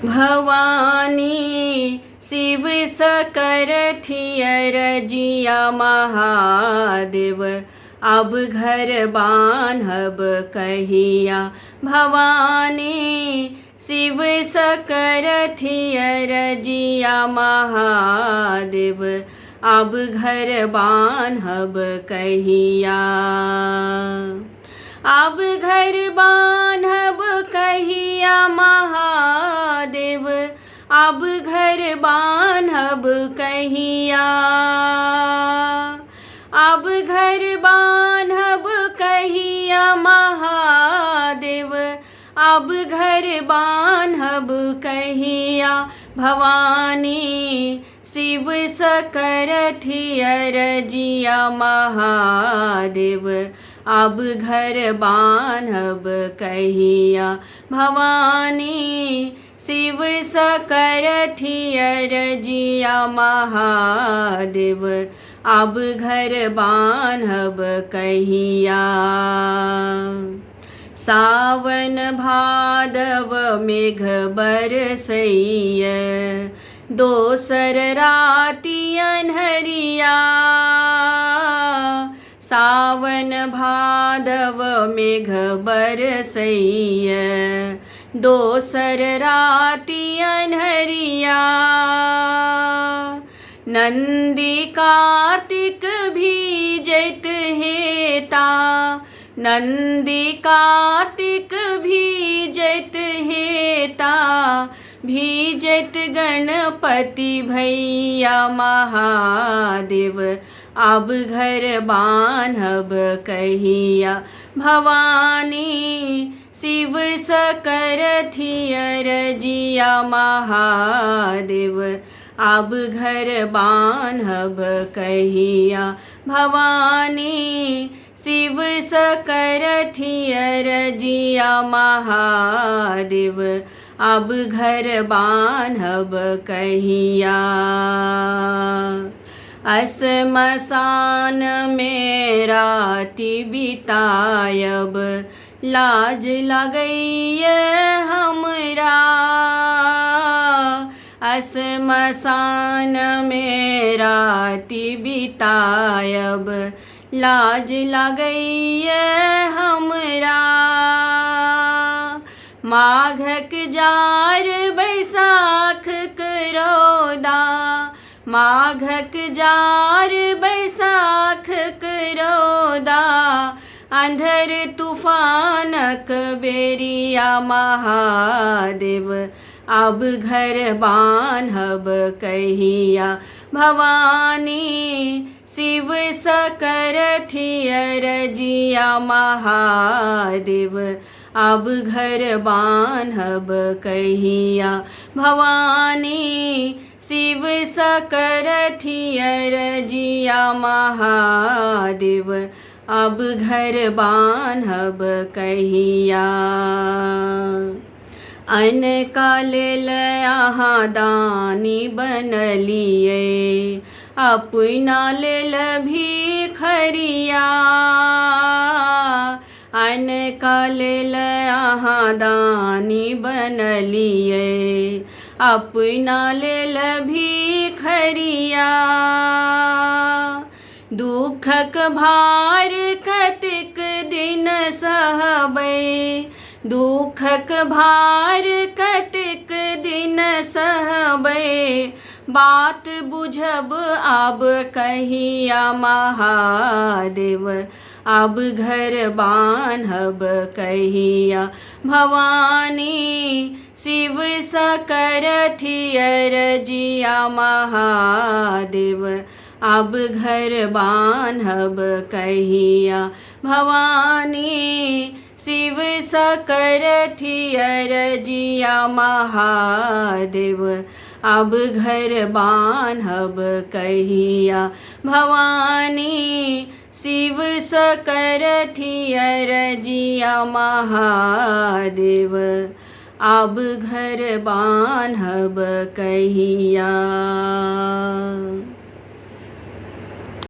Bhavani Shiv sucker there जिया महादेव, अब घर बान्हब कहिया। भवानी शिव सकर थियर जिया महादेव, अब घर बान्हब कहिया। अब घर बान्हब कहिया महादेव, अब घर बान्हब कहिया। अब घर बान्हब कहिया महादेव, अब घर बान्हब कहिया। भवानी शिव सकर थियर जिया महादेव, अब घर बान्हब कहिया। भवानी शिव सकर थियर जिया महादेव, अब घर बान्हब कहिया। सावन भादव मेघ बरसैय, दोसर राति अन्हरिया। सावन भादव मेघ बरसैय, दोसर राति अन्हरिया। नंदी कार्तिक भीजत हेता, नंदी कार्तिक भीजत हेता। भीजत गणपति भैया महादेव, अब घर बान्हब कहिया। भवानी शिव सकर थियर जिया महादेव, अब घर बान्हब कहिया। भवानी शिव सकर थियर जिया महादेव, अब घर बान्हब कहिया। श्मशान में राति बितायब, लाज लगैय हमरा। श्मशान में राति बितायब, लाज लगैय हमरा। माघक जार बैसाख रौदा, माघक जार बैसाख रौदा। अंधर तूफानक बेरिया महादेव, अब घर बान्हब कहिया। भवानी शिव सकर थियर जिया महादेव, अब घर बान्हब कहिया। भवानी शिव सकर थियर जिया महादेव, अब घर बान्हब कहिया। अनकाल अहाँ दानी बनलिए, अपना लेल भिखरिया। अनकाल अहाँ दानी बनलिए, अपना लेल भिखरिया। दुखक भार कतेक दिन सहबै, दुखक भार कतेक दिन सहबै। बात बुझब आब कहिया महादेव, अब घर बान्हब कहिया। भवानी शिव सकर थियर जिया महादेव, अब घर बान्हब कहिया। भवानी शिव सकर थियर जिया महादेव, अब घर बान्हब कहिया। भवानी शिव सकर थियर जिया महादेव, अब घर बान्हब कहिया।